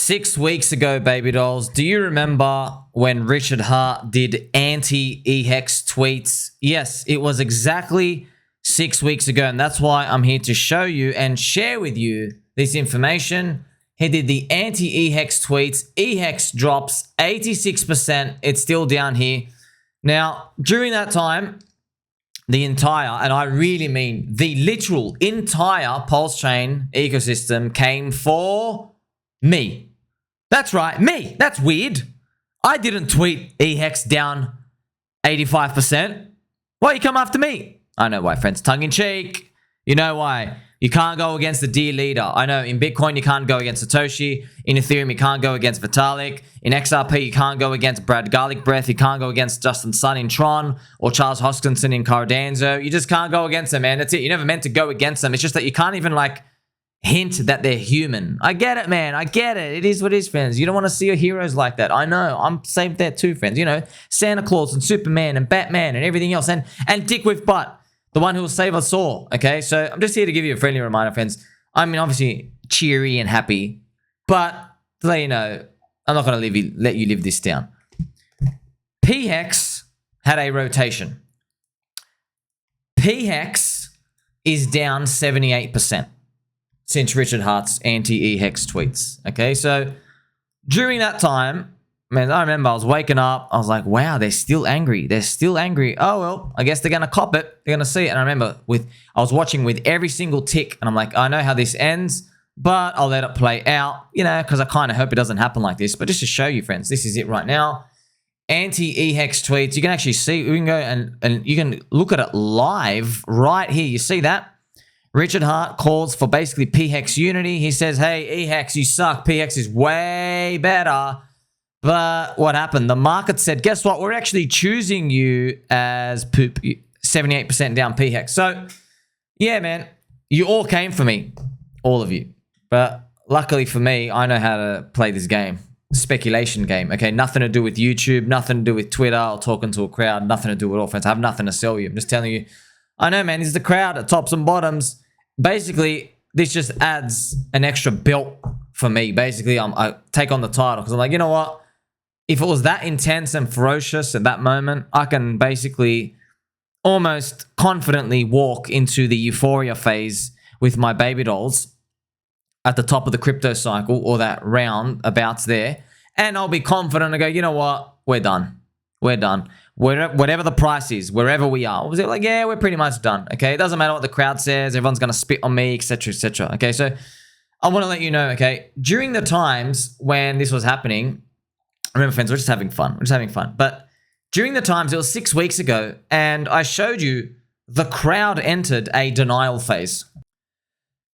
6 weeks ago, baby dolls, do you remember when Richard Hart did anti-eHEX tweets? Yes, it was exactly 6 weeks ago, and that's why I'm here to show you and share with you this information. He did the anti-eHEX tweets. eHEX drops 86%. It's still down here. Now, during that time, the entire, and I really mean the literal entire PulseChain ecosystem came for me. That's right, me. That's weird. I didn't tweet eHEX down 85%. Why you come after me? I know why, friends. Tongue in cheek. You know why. You can't go against the dear leader. I know in Bitcoin you can't go against Satoshi. In Ethereum you can't go against Vitalik. In XRP you can't go against Brad Garlic Breath. You can't go against Justin Sun in Tron or Charles Hoskinson in Cardano. You just can't go against them, man. That's it. You're never meant to go against them. It's just that you can't even like hint that they're human. I get it, man. I get it. It is what it is, friends. You don't want to see your heroes like that. I know. I'm saved there too, friends. You know, Santa Claus and Superman and Batman and everything else. And Dick with Butt. The one who will save us all, okay? So I'm just here to give you a friendly reminder, friends. I mean, obviously, cheery and happy, but to let you know, I'm not going to let you live this down. PHEX had a rotation. PHEX is down 78% since Richard Hart's anti-eHEX tweets, okay? So during that time, man, I remember I was waking up. I was like, wow, they're still angry. They're still angry. Oh, well, I guess they're going to cop it. They're going to see it. And I remember I was watching with every single tick. And I'm like, I know how this ends, but I'll let it play out, you know, because I kind of hope it doesn't happen like this. But just to show you, friends, this is it right now. Anti-eHEX tweets. You can actually see, we can go and you can look at it live right here. You see that? Richard Hart calls for basically PHEX unity. He says, hey, eHEX, you suck. PHEX is way better. But what happened? The market said, guess what? We're actually choosing you as poop, 78% down PHEX. So, yeah, man, you all came for me, all of you. But luckily for me, I know how to play this game. Speculation game, okay? Nothing to do with YouTube, nothing to do with Twitter or talking to a crowd, nothing to do with all friends. I have nothing to sell you. I'm just telling you. I know, man, this is the crowd at tops and bottoms. Basically, this just adds an extra belt for me. Basically, I take on the title because I'm like, you know what? If it was that intense and ferocious at that moment, I can basically almost confidently walk into the euphoria phase with my baby dolls at the top of the crypto cycle or that roundabouts there. And I'll be confident and go, you know what? We're done. We're done. Whatever the price is, wherever we are. I was like, yeah, we're pretty much done. Okay. It doesn't matter what the crowd says. Everyone's going to spit on me, etc., etc. Okay. So I want to let you know, okay, during the times when this was happening, remember, friends, we're just having fun. We're just having fun. But during the times, it was 6 weeks ago, and I showed you the crowd entered a denial phase.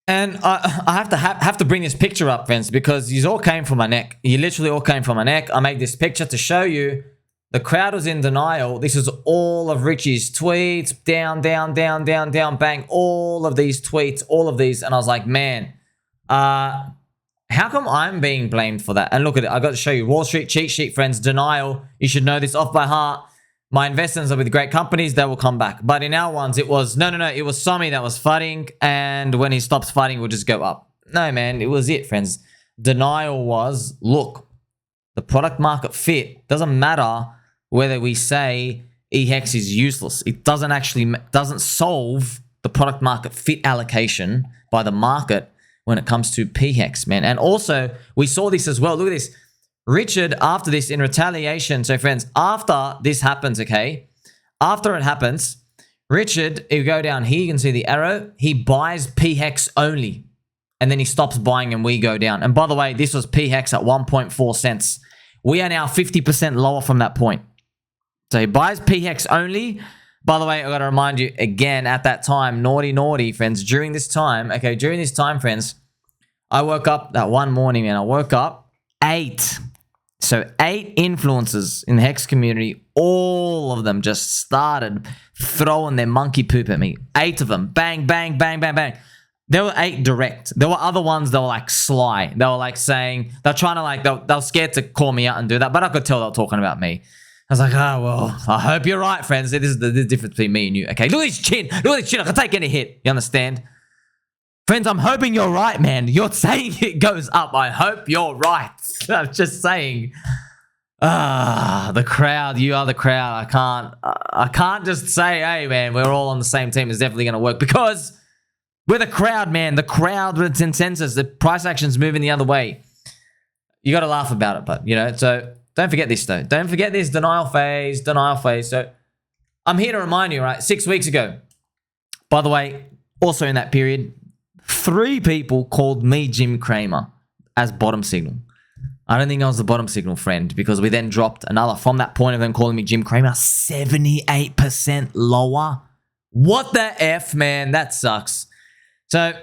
And I have to bring this picture up, friends, because you all came from my neck. You literally all came from my neck. I made this picture to show you the crowd was in denial. This is all of Richie's tweets. Down, down, down, down, down, bang. All of these tweets, all of these. And I was like, man, how come I'm being blamed for that? And look at it. I got to show you. Wall Street cheat sheet, friends. Denial. You should know this off by heart. My investments are with great companies. They will come back. But in our ones, it was, no. It was Sommi that was fighting. And when he stops fighting, we'll just go up. No, man. It was it, friends. Denial was, look, the product market fit. Doesn't matter whether we say eHEX is useless. It doesn't solve the product market fit allocation by the market when it comes to PHEX, man. And also, we saw this as well. Look at this. Richard, after this, in retaliation, so friends, after this happens, okay, after it happens, Richard, if you go down here, you can see the arrow, he buys PHEX only, and then he stops buying and we go down. And by the way, this was PHEX at 1.4 cents. We are now 50% lower from that point. So he buys PHEX only. By the way, I got to remind you again at that time, naughty, friends, during this time, friends, I woke up that one morning and I woke up 8 influencers in the HEX community, all of them just started throwing their monkey poop at me. 8 of them. Bang, bang, bang, bang, bang. There were 8 direct. There were other ones that were like sly. They were like saying, they're trying to like, they were scared to call me out and do that, but I could tell they were talking about me. I was like, oh, well, I hope you're right, friends. This is the difference between me and you. Okay, look at his chin. Look at his chin. I can take any hit. You understand? Friends, I'm hoping you're right, man. You're saying it goes up. I hope you're right. I'm just saying. The crowd. You are the crowd. I can't just say, hey, man, we're all on the same team. It's definitely going to work because we're the crowd, man. The crowd with consensus. The price action's moving the other way. You got to laugh about it, but, you know, so don't forget this, though. Don't forget this denial phase, denial phase. So I'm here to remind you, right, 6 weeks ago, by the way, also in that period, 3 people called me Jim Cramer as bottom signal. I don't think I was the bottom signal, friend, because we then dropped another, from that point of them calling me Jim Cramer, 78% lower. What the F, man? That sucks. So,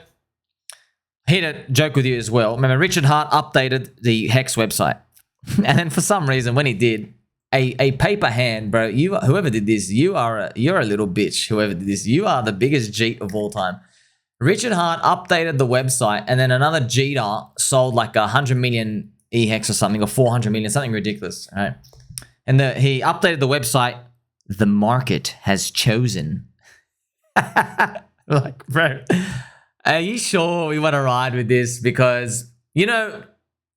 here to joke with you as well. Remember, Richard Hart updated the HEX website. And then for some reason, when he did, a paper hand, bro, whoever did this, you're a little bitch, whoever did this. You are the biggest cheat of all time. Richard Hart updated the website, and then another Jeeter sold like 100 million eHEX or something, or 400 million, something ridiculous, right? And he updated the website. The market has chosen. Like, bro, are you sure we want to ride with this? Because, you know,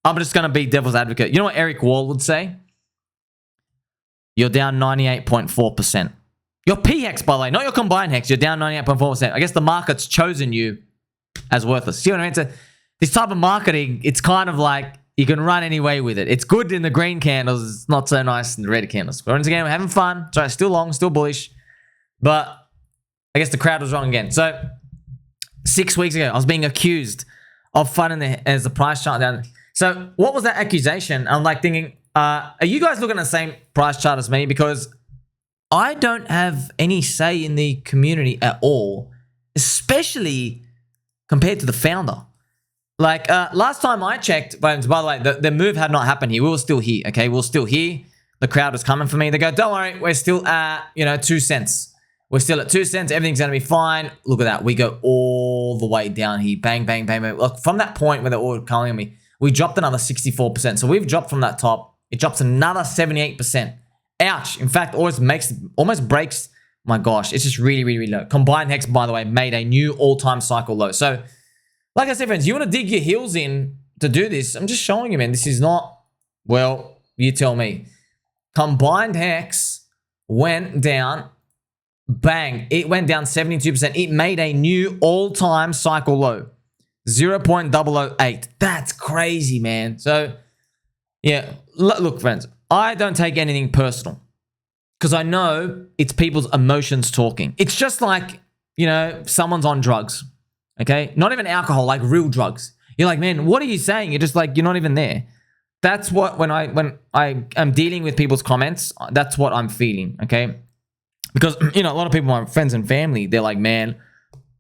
I'm just going to be devil's advocate. You know what Eric Wall would say? You're down 98.4%. Your PHEX, by the way, not your combined HEX. You're down 98.4%. I guess the market's chosen you as worthless. See what I mean? So this type of marketing, it's kind of like you can run any way with it. It's good in the green candles. It's not so nice in the red candles. But once again, we're having fun. Sorry, still long, still bullish. But I guess the crowd was wrong again. So 6 weeks ago, I was being accused of funding as the price chart down. So what was that accusation? I'm like thinking, are you guys looking at the same price chart as me? Because I don't have any say in the community at all, especially compared to the founder. Like, last time I checked, by the way, the move had not happened here. We were still here, okay? We were still here. The crowd was coming for me. They go, don't worry, we're still at, 2 cents. We're still at 2 cents. Everything's going to be fine. Look at that. We go all the way down here. Bang, bang, bang, bang. Look, from that point where they're all calling on me, we dropped another 64%. So we've dropped from that top. It drops another 78%. Ouch. In fact, almost breaks. My gosh, it's just really, really, really low. Combined HEX, by the way, made a new all-time cycle low. So, like I said, friends, you want to dig your heels in to do this. I'm just showing you, man. This is not, well, you tell me. Combined HEX went down. Bang. It went down 72%. It made a new all-time cycle low. 0.008. That's crazy, man. So, yeah. Look, friends, I don't take anything personal because I know it's people's emotions talking. It's just like, someone's on drugs, okay? Not even alcohol, like real drugs. You're like, man, what are you saying? You're just like, you're not even there. That's what, when I am dealing with people's comments, that's what I'm feeling, okay? Because, a lot of people, my friends and family, they're like, man,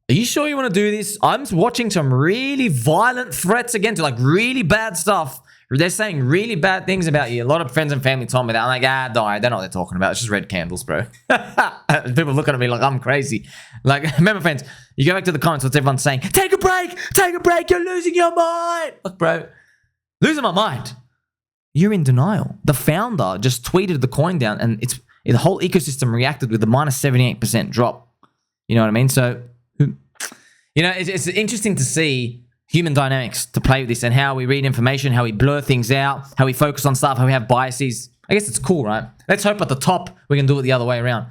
are you sure you want to do this? I'm watching some really violent threats against you, like really bad stuff. They're saying really bad things about you. A lot of friends and family told me that. I'm like, don't worry, they know what they're talking about. It's just red candles, bro. People looking at me like I'm crazy. Like, remember, friends, you go back to the comments, what's everyone saying? Take a break, you're losing your mind. Look, bro, losing my mind. You're in denial. The founder just tweeted the coin down and the whole ecosystem reacted with a minus 78% drop. You know what I mean? So, it's interesting to see human dynamics to play with this and how we read information, how we blur things out, how we focus on stuff, how we have biases. I guess it's cool, right? Let's hope at the top we can do it the other way around.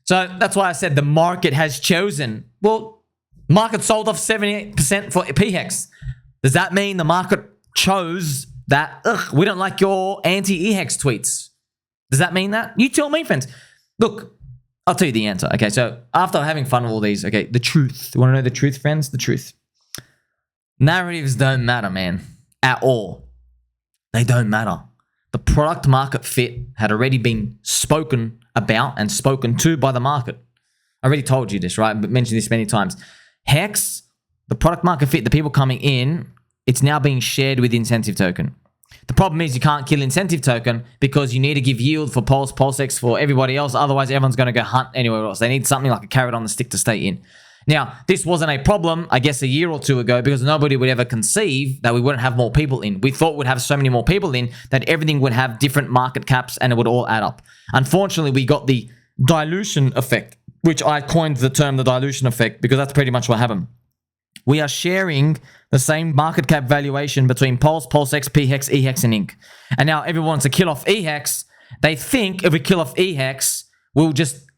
So that's why I said the market has chosen. Well, market sold off 78% for PHEX. Does that mean the market chose that, we don't like your anti-eHEX tweets? Does that mean that? You tell me, friends. Look, I'll tell you the answer. Okay, so after having fun with all these, okay, the truth. You want to know the truth, friends? The truth. Narratives don't matter, man, at all. They don't matter. The product market fit had already been spoken about and spoken to by the market. I already told you this, right? But mentioned this many times. HEX, the product market fit, the people coming in, it's now being shared with incentive token. The problem is you can't kill incentive token because you need to give yield for PulseX for everybody else. Otherwise, everyone's going to go hunt anywhere else. They need something like a carrot on the stick to stay in. Now, this wasn't a problem, I guess, a year or two ago because nobody would ever conceive that we wouldn't have more people in. We thought we'd have so many more people in that everything would have different market caps and it would all add up. Unfortunately, we got the dilution effect, which I coined the term the dilution effect because that's pretty much what happened. We are sharing the same market cap valuation between Pulse, PulseX, PHEX, eHEX, and Inc. And now everyone wants to kill off eHEX. They think if we kill off eHEX,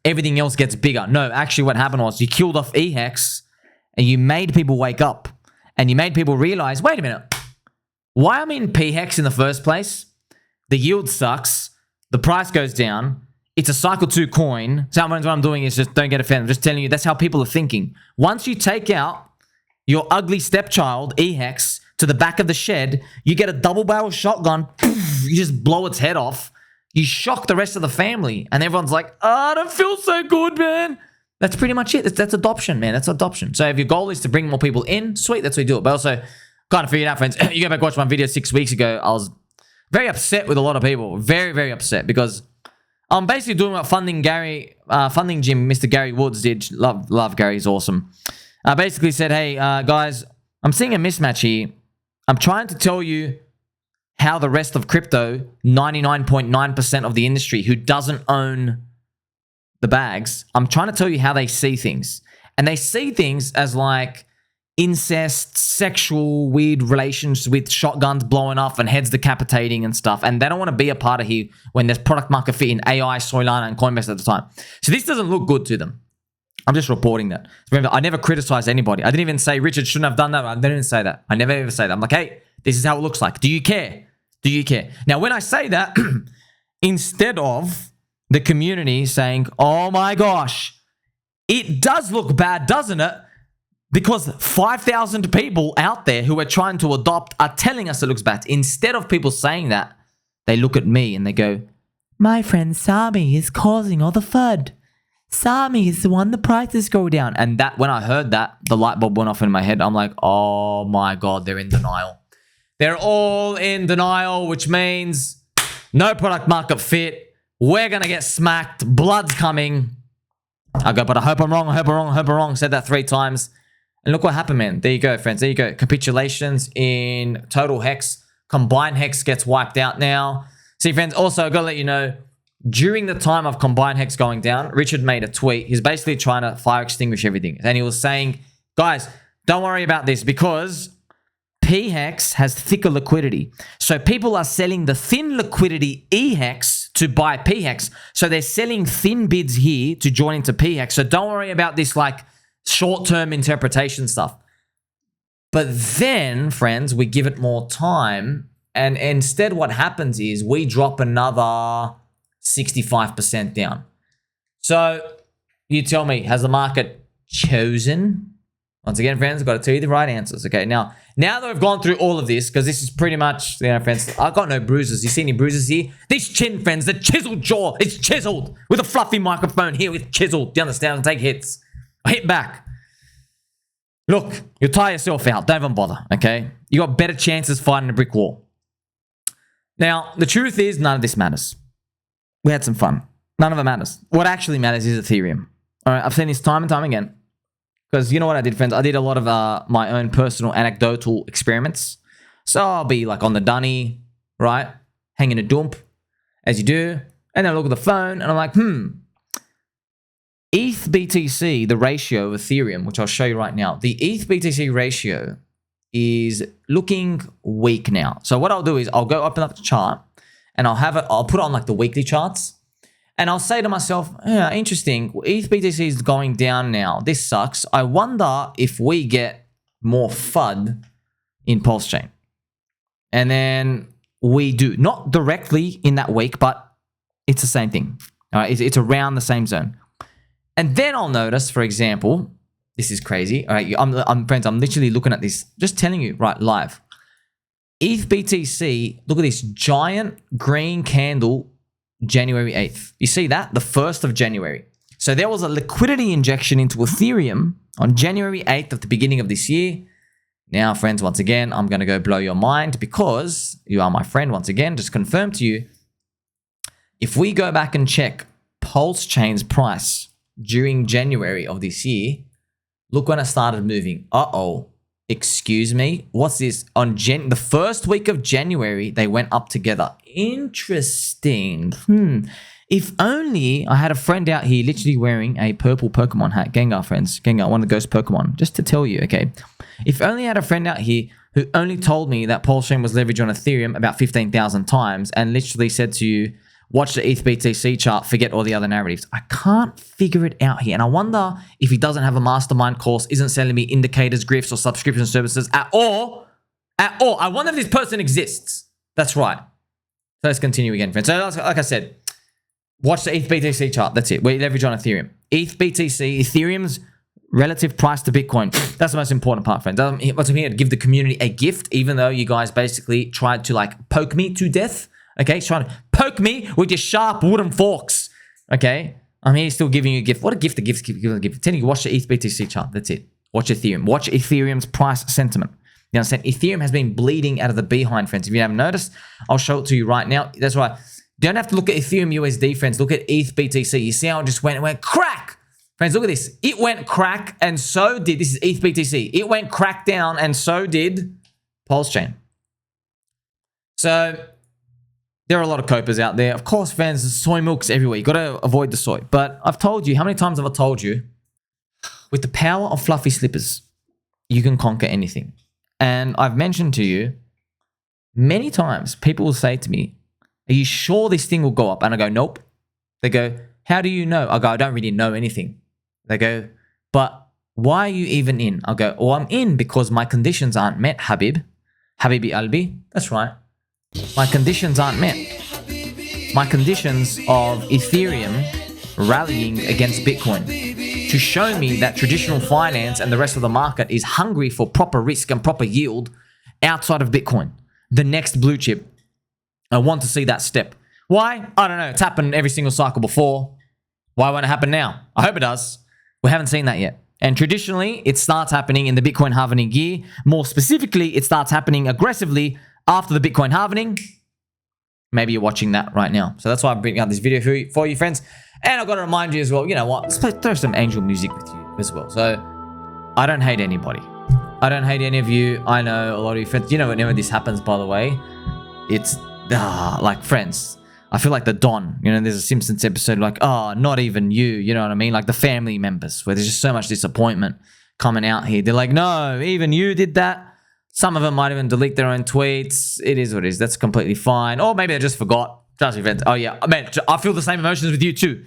everything else gets bigger. No, actually what happened was you killed off eHEX and you made people wake up. And you made people realize, wait a minute, why am I in PHEX in the first place? The yield sucks. The price goes down. It's a cycle 2 coin. Sometimes what I'm doing is just don't get offended. I'm just telling you that's how people are thinking. Once you take out your ugly stepchild, eHEX, to the back of the shed, you get a double barrel shotgun. Poof, you just blow its head off. You shock the rest of the family. And everyone's like, oh, I don't feel so good, man. That's pretty much it. That's adoption, man. That's adoption. So if your goal is to bring more people in, sweet, that's what you do it. But also, kind of figured out, friends, you go back and watch my video 6 weeks ago, I was very upset with a lot of people. Very, very upset because I'm basically doing what Funding Gym, Mr. Gary Woods did. Love Gary, he's awesome. I basically said, hey, guys, I'm seeing a mismatch here. I'm trying to tell you how the rest of crypto, 99.9% of the industry who doesn't own the bags, I'm trying to tell you how they see things. And they see things as like incest, sexual, weird relations with shotguns blowing off and heads decapitating and stuff. And they don't want to be a part of here when there's product market fit in AI, Solana, and Coinbase at the time. So this doesn't look good to them. I'm just reporting that. Remember, I never criticize anybody. I didn't even say Richard shouldn't have done that. I didn't even say that. I never ever say that. I'm like, hey, this is how it looks like. Do you care? Do you care? Now, when I say that, instead of the community saying, oh my gosh, it does look bad, doesn't it? Because 5,000 people out there who are trying to adopt are telling us it looks bad. Instead of people saying that, they look at me and they go, my friend Sommi is causing all the FUD. Sommi is the one the prices go down. And that, when I heard that, the light bulb went off in my head. I'm like, oh my God, they're in denial. They're all in denial, which means no product market fit. We're going to get smacked. Blood's coming. I go, but I hope I'm wrong. I hope I'm wrong. I hope I'm wrong. Said that 3 times. And look what happened, man. There you go, friends. There you go. Capitulations in total hex. Combined hex gets wiped out now. See, friends, also, I've got to let you know, during the time of combined hex going down, Richard made a tweet. He's basically trying to fire extinguish everything. And he was saying, guys, don't worry about this because PHEX has thicker liquidity. So people are selling the thin liquidity eHEX to buy PHEX. So they're selling thin bids here to join into PHEX. So don't worry about this like short-term interpretation stuff. But then, friends, we give it more time. And instead what happens is we drop another 65% down. So you tell me, has the market chosen? Once again, friends, I've got to tell you the right answers. Okay, now that we've gone through all of this, because this is pretty much, friends, I've got no bruises. You see any bruises here? This chin, friends, the chiseled jaw, it's chiseled with a fluffy microphone here with chiseled. Do you understand? I'll take hits. I hit back. Look, you'll tire yourself out. Don't even bother, okay? You got better chances fighting a brick wall. Now, the truth is, none of this matters. We had some fun. None of it matters. What actually matters is Ethereum. All right, I've seen this time and time again. Because you know what I did, friends? I did a lot of my own personal anecdotal experiments. So I'll be like on the dunny, right? Hanging a dump, as you do. And then I look at the phone and I'm like, ETH BTC, the ratio of Ethereum, which I'll show you right now. The ETH BTC ratio is looking weak now. So what I'll do is I'll go open up the chart and I'll put it on like the weekly charts. And I'll say to myself, yeah, interesting. ETH BTC is going down now. This sucks. I wonder if we get more FUD in PulseChain. And then we do. Not directly in that week, but it's the same thing. All right, it's around the same zone. And then I'll notice, for example, this is crazy. All right, friends, I'm literally looking at this, just telling you, right, live. ETH BTC, look at this giant green candle, January 8th. You see that? The 1st of January. So there was a liquidity injection into Ethereum on January 8th at the beginning of this year. Now, friends, once again, I'm going to go blow your mind because you are my friend. Once again, just confirm to you, if we go back and check PulseChain's price during January of this year, look when it started moving. Uh-oh. Excuse me. What's this? On the first week of January, they went up together. Interesting. If only I had a friend out here literally wearing a purple Pokemon hat. Gengar, friends. Gengar, one of the ghost Pokemon. Just to tell you, okay? If only I had a friend out here who only told me that PulseChain was leveraged on Ethereum about 15,000 times and literally said to you, watch the ETH BTC chart, forget all the other narratives. I can't figure it out here. And I wonder if he doesn't have a mastermind course, isn't selling me indicators, grifts, or subscription services at all. At all. I wonder if this person exists. That's right. So let's continue again, friends. So like I said, watch the ETH BTC chart. That's it. We leverage on Ethereum. ETH BTC, Ethereum's relative price to Bitcoin. That's the most important part, friends. I'm here to give the community a gift, even though you guys basically tried to like poke me to death. Okay, trying to poke me with your sharp wooden forks. Okay, I'm here still giving you a gift. What a gift the gift giving a gift. Telling you, watch the ETH BTC chart. That's it. Watch Ethereum. Watch Ethereum's price sentiment. You understand? Ethereum has been bleeding out of the behind, friends. If you haven't noticed, I'll show it to you right now. That's right. You don't have to look at Ethereum USD, friends. Look at ETH BTC. You see how it just went? It went crack. Friends, look at this. It went crack, and so did, this is ETH BTC. It went crack down, and so did PulseChain. So there are a lot of copers out there. Of course, friends, soy milk's everywhere. You got to avoid the soy. But I've told you, how many times have I told you? With the power of fluffy slippers, you can conquer anything. And I've mentioned to you many times, people will say to me, are you sure this thing will go up? And I go, nope. They go, how do you know? I go, I don't really know anything. They go, but why are you even in? I go, oh, I'm in because my conditions aren't met, Habibi Albi. That's right. My conditions aren't met. My conditions of Ethereum rallying against Bitcoin to show me that traditional finance and the rest of the market is hungry for proper risk and proper yield outside of Bitcoin. The next blue chip. I want to see that step. Why? I don't know. It's happened every single cycle before. Why won't it happen now? I hope it does. We haven't seen that yet. And traditionally, it starts happening in the Bitcoin halvening year. More specifically, it starts happening aggressively after the Bitcoin halvening. Maybe you're watching that right now. So that's why I'm bringing out this video for you, friends. And I've got to remind you as well, you know what? Let's throw some angel music with you as well. So I don't hate anybody. I don't hate any of you. I know a lot of you friends. You know, whenever this happens, by the way, it's like friends. I feel like the Don, you know, there's a Simpsons episode like, oh, not even you know what I mean? Like the family members where there's just so much disappointment coming out here. They're like, no, even you did that. Some of them might even delete their own tweets. It is what it is. That's completely fine. Or maybe they just forgot. Trust me, friends. Oh, yeah. Man, I feel the same emotions with you too.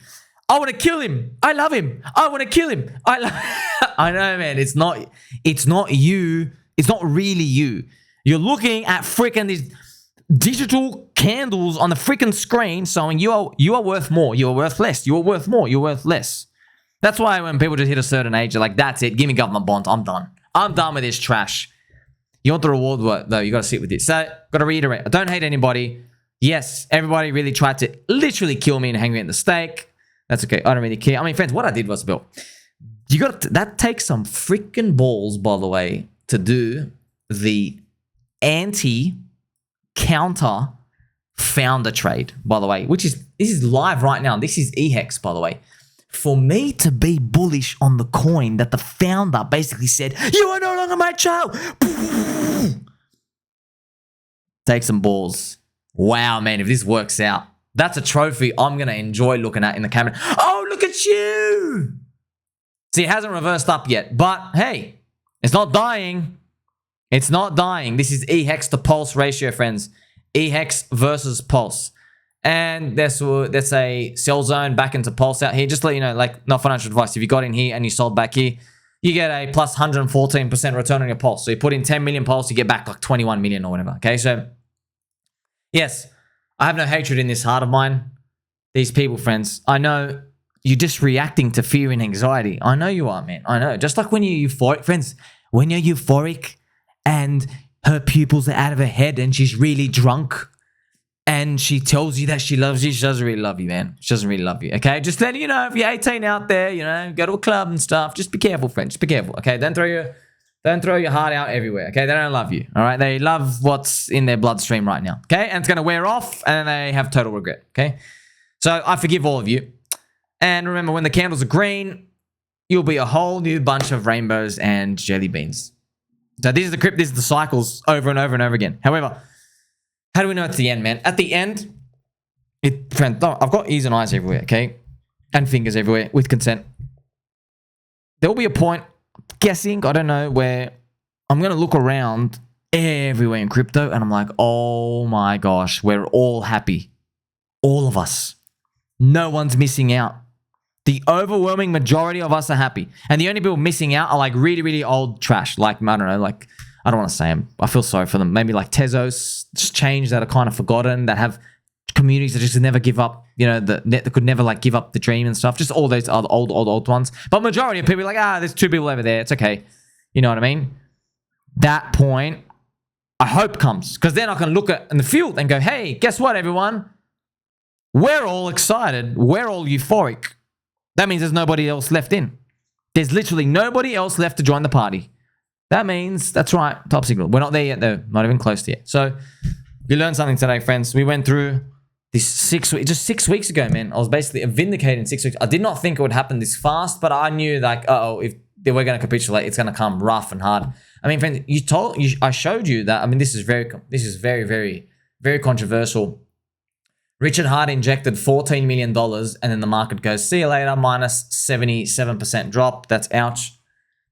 I want to kill him. I love him. I want to kill him. I know, man. It's not you. It's not really you. You're looking at freaking these digital candles on the freaking screen showing you are worth more. You are worth less. You are worth more. You're worth less. That's why when people just hit a certain age, they're like, that's it. Give me government bonds. I'm done. I'm done with this trash. You want the reward work, though. You got to sit with it. So, got to reiterate. I don't hate anybody. Yes, everybody really tried to literally kill me and hang me at the stake. That's okay. I don't really care. I mean, friends, what I did was, Bill, that takes some freaking balls, by the way, to do the anti-counter founder trade, by the way, this is live right now. This is eHEX, by the way. For me to be bullish on the coin that the founder basically said, you are no longer my child. Take some balls. Wow, man, if this works out, that's a trophy I'm going to enjoy looking at in the camera. Oh, look at you. See, it hasn't reversed up yet, but hey, it's not dying. It's not dying. This is eHEX to Pulse ratio, friends. eHEX versus Pulse. And that's a sell zone back into Pulse out here. Just to let you know, like, not financial advice. If you got in here and you sold back here, you get a plus 114% return on your Pulse. So you put in 10 million Pulse, you get back like 21 million or whatever. Okay, so yes, I have no hatred in this heart of mine. These people, friends, I know you're just reacting to fear and anxiety. I know you are, man. I know. Just like when you're euphoric, friends, when you're euphoric and her pupils are out of her head and she's really drunk, and she tells you that she loves you, she doesn't really love you, man. She doesn't really love you, okay? Just letting you know, if you're 18 out there, you know, go to a club and stuff, just be careful, friend. Just be careful, okay? Don't throw your heart out everywhere, okay? They don't love you, all right? They love what's in their bloodstream right now, okay? And it's going to wear off, and then they have total regret, okay? So I forgive all of you. And remember, when the candles are green, you'll be a whole new bunch of rainbows and jelly beans. So this is the cycles over and over and over again. However, how do we know it's the end, man? At the end, Friend, I've got ears and eyes everywhere, okay? And fingers everywhere with consent. There will be a point, guessing, I don't know, where I'm going to look around everywhere in crypto and I'm like, oh my gosh, we're all happy. All of us. No one's missing out. The overwhelming majority of us are happy. And the only people missing out are like really, really old trash. Like, I don't know, like, I don't want to say them. I feel sorry for them. Maybe like Tezos, Change that are kind of forgotten, that have communities that just never give up, you know, that could never like give up the dream and stuff. Just all those other old ones. But majority of people are like, there's 2 people over there. It's okay. You know what I mean? That point, I hope comes. Because then I can look at in the field and go, hey, guess what, everyone? We're all excited. We're all euphoric. That means there's nobody else left in. There's literally nobody else left to join the party. That means, that's right, top signal. We're not there yet, though. Not even close to yet. So, we learned something today, friends. We went through this 6 weeks, just 6 weeks ago, man. I was basically vindicated in 6 weeks. I did not think it would happen this fast, but I knew, like, if we're going to capitulate, it's going to come rough and hard. I mean, friends, I showed you that. I mean, this is very, very, very controversial. Richard Hart injected $14 million, and then the market goes, see you later, minus 77% drop. That's ouch.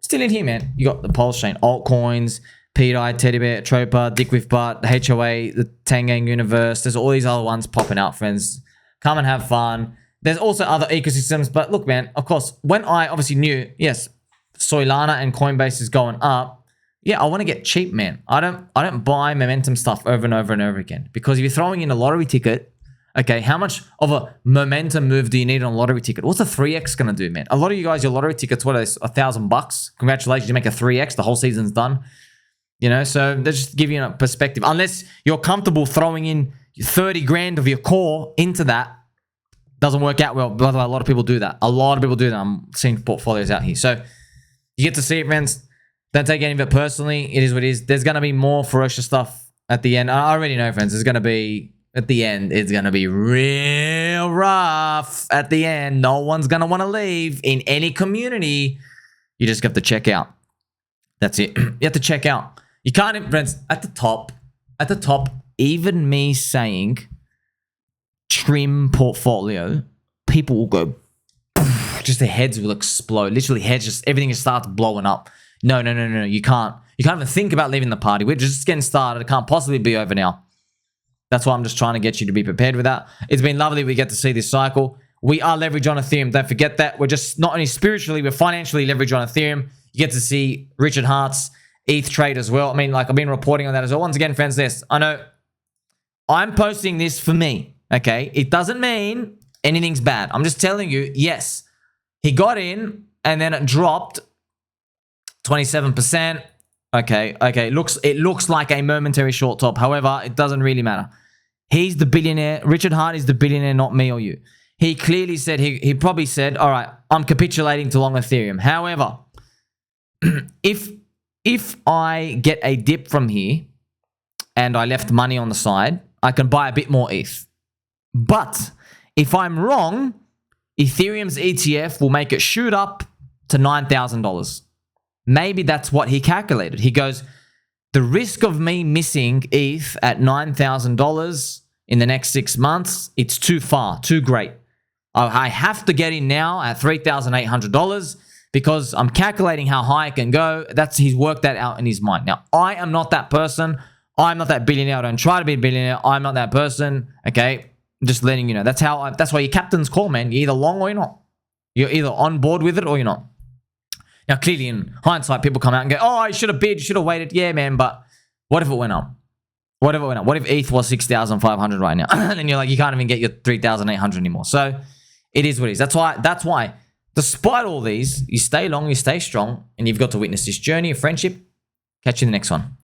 Still in here, man. You got the PulseChain Altcoins, P-Dye, Teddy Bear, Troper, Dick with Butt, the HOA, the Tangang Universe. There's all these other ones popping out, friends. Come and have fun. There's also other ecosystems, but look, man, of course, when I obviously knew, yes, Solana and Coinbase is going up, yeah, I want to get cheap, man. I don't buy momentum stuff over and over and over again, because if you're throwing in a lottery ticket, okay, how much of a momentum move do you need on a lottery ticket? What's a 3x going to do, man? A lot of you guys, your lottery tickets, what are they, $1,000? Congratulations, you make a 3x, the whole season's done. You know, so they just give you a perspective. Unless you're comfortable throwing in 30 grand of your core into that, doesn't work out well. By the way, a lot of people do that. A lot of people do that. I'm seeing portfolios out here. So you get to see it, friends. Don't take any of it personally. It is what it is. There's going to be more ferocious stuff at the end. I already know, friends. There's going to be... At the end, it's going to be real rough. At the end, no one's going to want to leave in any community. You just have to check out. That's it. You have to check out. You can't, friends, at the top, even me saying trim portfolio, people will go, just their heads will explode. Literally heads, just everything just starts blowing up. No. You can't even think about leaving the party. We're just getting started. It can't possibly be over now. That's why I'm just trying to get you to be prepared with that. It's been lovely. We get to see this cycle. We are leveraged on Ethereum. Don't forget that. We're just not only spiritually, we're financially leveraged on Ethereum. You get to see Richard Hart's ETH trade as well. I mean, like, I've been reporting on that as well. Once again, friends, I know I'm posting this for me, okay? It doesn't mean anything's bad. I'm just telling you, yes, he got in and then it dropped 27%. Okay. It looks like a momentary short top. However, it doesn't really matter. He's the billionaire. Richard Hart is the billionaire, not me or you. He clearly said, he probably said, all right, I'm capitulating to long Ethereum. However, if I get a dip from here and I left money on the side, I can buy a bit more ETH. But if I'm wrong, Ethereum's ETF will make it shoot up to $9,000. Maybe that's what he calculated. He goes, the risk of me missing ETH at $9,000 in the next 6 months, it's too far, too great. I have to get in now at $3,800 because I'm calculating how high it can go. He's worked that out in his mind. Now, I am not that person. I'm not that billionaire. I don't try to be a billionaire. I'm not that person. Okay, just letting you know. That's why your captain's call, man. You're either long or you're not. You're either on board with it or you're not. Now, clearly, in hindsight, people come out and go, oh, you should have bid, you should have waited. Yeah, man, but what if it went up? What if it went up? What if ETH was 6,500 right now? And then you're like, you can't even get your 3,800 anymore. So it is what it is. That's why, despite all these, you stay long, you stay strong, and you've got to witness this journey of friendship. Catch you in the next one.